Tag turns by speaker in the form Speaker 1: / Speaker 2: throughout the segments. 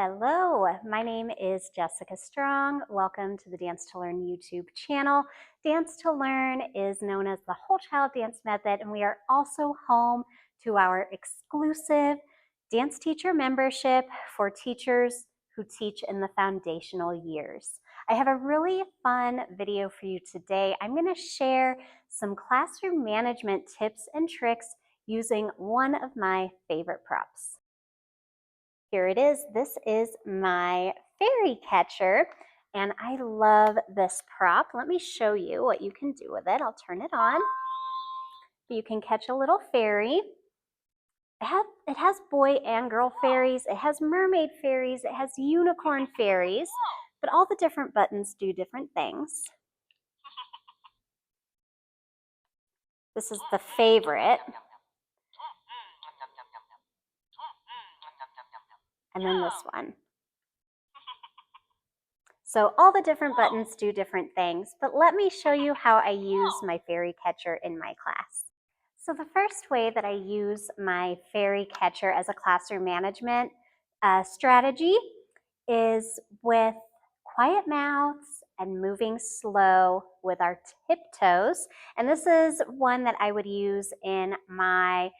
Speaker 1: Hello, my name is Jessica Strong. Welcome to the Dance to Learn YouTube channel. Dance to Learn is known as the Whole Child Dance Method, and we are also home to our exclusive dance teacher membership for teachers who teach in the foundational years. I have a really fun video for you today. I'm going to share some classroom management tips and tricks using one of my favorite props. Here it is. This is my fairy catcher, and I love this prop. Let me show you what you can do with it. I'll turn it on. You can catch a little fairy. It has boy and girl fairies. It has mermaid fairies. It has unicorn fairies, but all the different buttons do different things. This is the favorite. And then this one. So all the different buttons do different things, but let me show you how I use my fairy catcher in my class. So the first way that I use my fairy catcher as a classroom management strategy is with quiet mouths and moving slow with our tiptoes. And this is one that I would use in my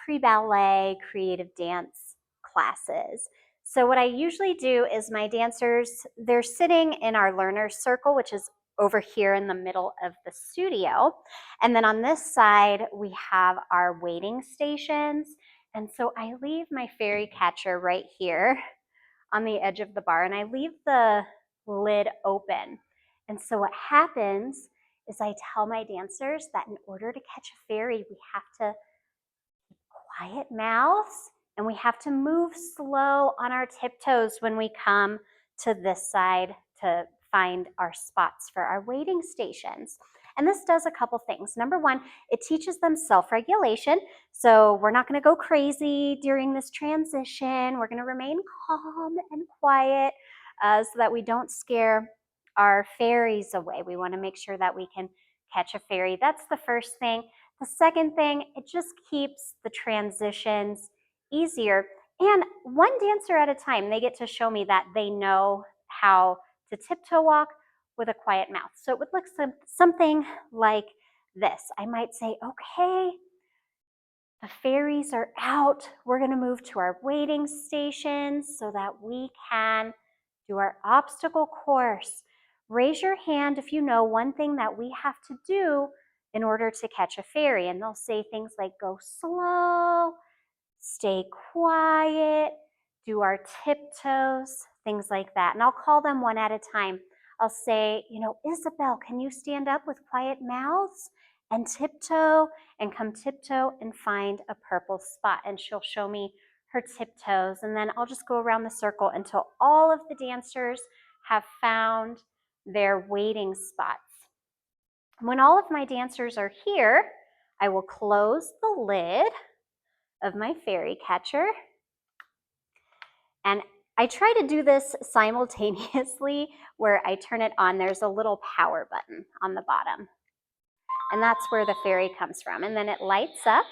Speaker 1: pre-ballet creative dance classes. So what I usually do is my dancers, they're sitting in our learner's circle, which is over here in the middle of the studio. And then on this side, we have our waiting stations. And so I leave my fairy catcher right here on the edge of the bar, and I leave the lid open. And so what happens is I tell my dancers that in order to catch a fairy, we have to quiet mouths, and we have to move slow on our tiptoes when we come to this side to find our spots for our waiting stations. And this does a couple things. Number one, it teaches them self-regulation. So we're not going to go crazy during this transition. We're going to remain calm and quiet so that we don't scare our fairies away. We want to make sure that we can catch a fairy. That's the first thing. The second thing, it just keeps the transitions easier. And one dancer at a time, they get to show me that they know how to tiptoe walk with a quiet mouth. So it would look something like this. I might say, okay, the fairies are out. We're going to move to our waiting stations so that we can do our obstacle course. Raise your hand if you know one thing that we have to do in order to catch a fairy. And they'll say things like go slow, stay quiet, do our tiptoes, things like that. And I'll call them one at a time. I'll say, Isabel, can you stand up with quiet mouths and tiptoe and come tiptoe and find a purple spot? And she'll show me her tiptoes. And then I'll just go around the circle until all of the dancers have found their waiting spots. When all of my dancers are here, I will close the lid of my fairy catcher. And I try to do this simultaneously where I turn it on. There's a little power button on the bottom. And that's where the fairy comes from. And then it lights up.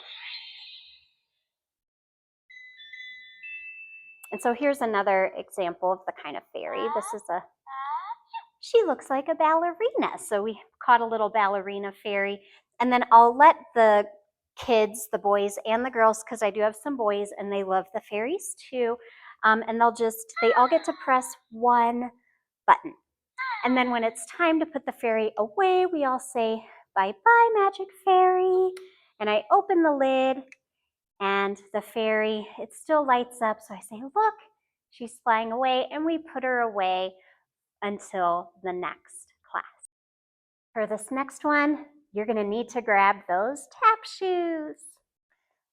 Speaker 1: And so here's another example of the kind of fairy. She looks like a ballerina. So we caught a little ballerina fairy. And then I'll let the kids, the boys and the girls, because I do have some boys and they love the fairies too. And they all get to press one button. And then when it's time to put the fairy away, we all say, bye-bye, magic fairy. And I open the lid and the fairy, it still lights up. So I say, look, she's flying away. And we put her away until the next class. For this next one, you're going to need to grab those tap shoes.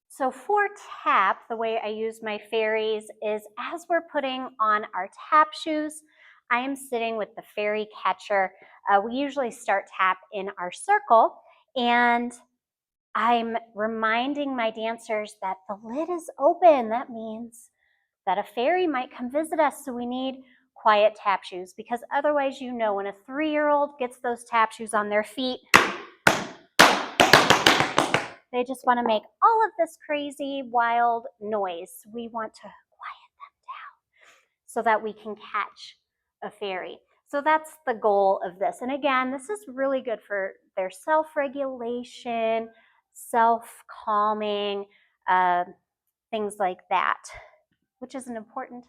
Speaker 1: So for tap, the way I use my fairies is as we're putting on our tap shoes, I am sitting with the fairy catcher. We usually start tap in our circle, and I'm reminding my dancers that the lid is open. That means that a fairy might come visit us, so we need quiet tap shoes, because otherwise, when a 3-year-old gets those tap shoes on their feet, they just want to make all of this crazy, wild noise. We want to quiet them down. so that we can catch a fairy. So that's the goal of this. And again, this is really good for their self-regulation, self-calming, things like that, which is an important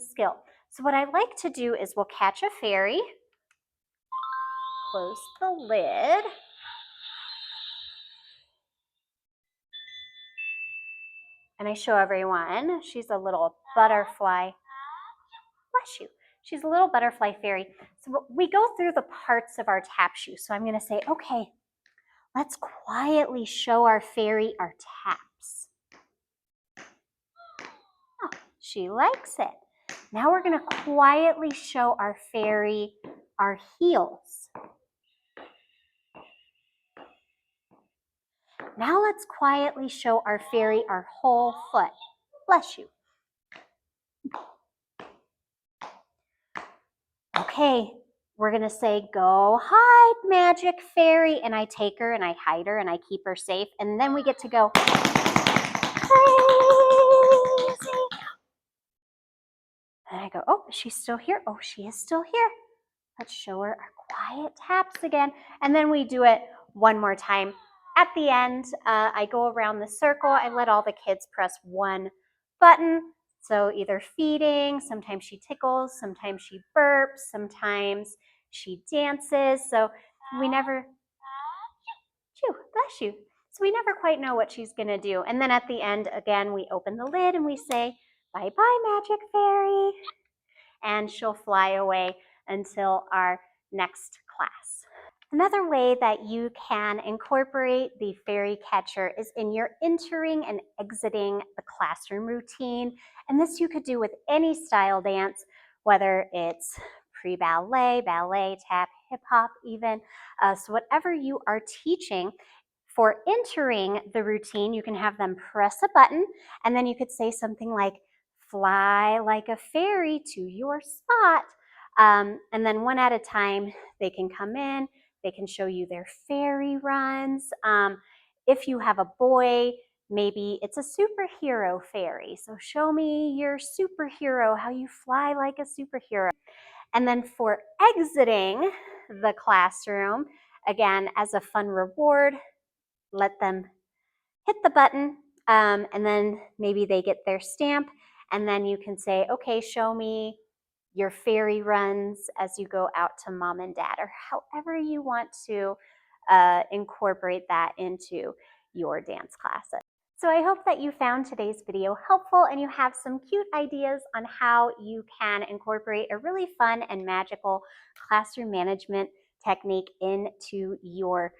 Speaker 1: skill. So what I like to do is we'll catch a fairy, close the lid, and I show everyone she's a little butterfly. Bless you. She's a little butterfly fairy. So we go through the parts of our tap shoe. So I'm going to say, okay, let's quietly show our fairy our taps. Oh, she likes it. Now we're going to quietly show our fairy our heels. Now let's quietly show our fairy our whole foot. Bless you. Okay, we're gonna say, go hide, magic fairy. And I take her and I hide her and I keep her safe. And then we get to go, crazy. And I go, oh, she's still here. Oh, she is still here. Let's show her our quiet taps again. And then we do it one more time. At the end, I go around the circle. I let all the kids press one button. So either feeding, sometimes she tickles, sometimes she burps, sometimes she dances. So we never, bless you. So we never quite know what she's gonna do. And then at the end, again, we open the lid and we say, bye-bye, magic fairy. And she'll fly away until our next class. Another way that you can incorporate the fairy catcher is in your entering and exiting the classroom routine. And this you could do with any style dance, whether it's pre-ballet, ballet, tap, hip hop even. So whatever you are teaching, for entering the routine, you can have them press a button and then you could say something like, fly like a fairy to your spot. And then one at a time, they can come in, they can show you their fairy runs. If you have a boy, maybe it's a superhero fairy. So show me your superhero, how you fly like a superhero. And then for exiting the classroom, again, as a fun reward, let them hit the button, and then maybe they get their stamp, and then you can say, okay, show me your fairy runs as you go out to mom and dad, or however you want to incorporate that into your dance classes. So I hope that you found today's video helpful and you have some cute ideas on how you can incorporate a really fun and magical classroom management technique into your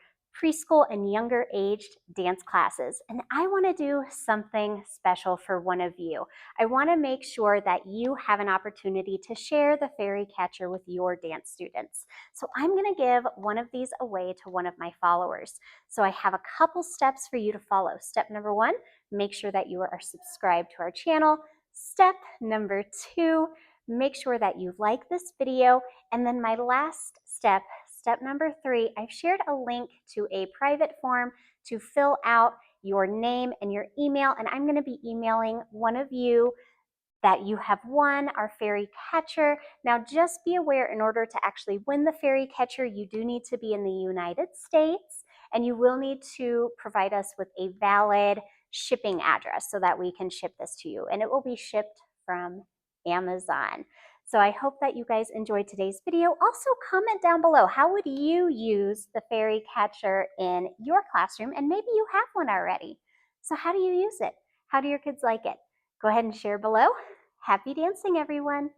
Speaker 1: preschool and younger aged dance classes. And I want to do something special for one of you. I want to make sure that you have an opportunity to share the fairy catcher with your dance students. So I'm going to give one of these away to one of my followers. So I have a couple steps for you to follow. Step number one, make sure that you are subscribed to our channel. Step number two, make sure that you like this video. And then my last step, step number three, I've shared a link to a private form to fill out your name and your email, and I'm going to be emailing one of you that you have won our fairy catcher. Now just be aware, in order to actually win the fairy catcher, you do need to be in the United States, and you will need to provide us with a valid shipping address so that we can ship this to you, and it will be shipped from Amazon. So I hope that you guys enjoyed today's video. Also comment down below, how would you use the fairy catcher in your classroom? And maybe you have one already. So how do you use it? How do your kids like it? Go ahead and share below. Happy dancing, everyone.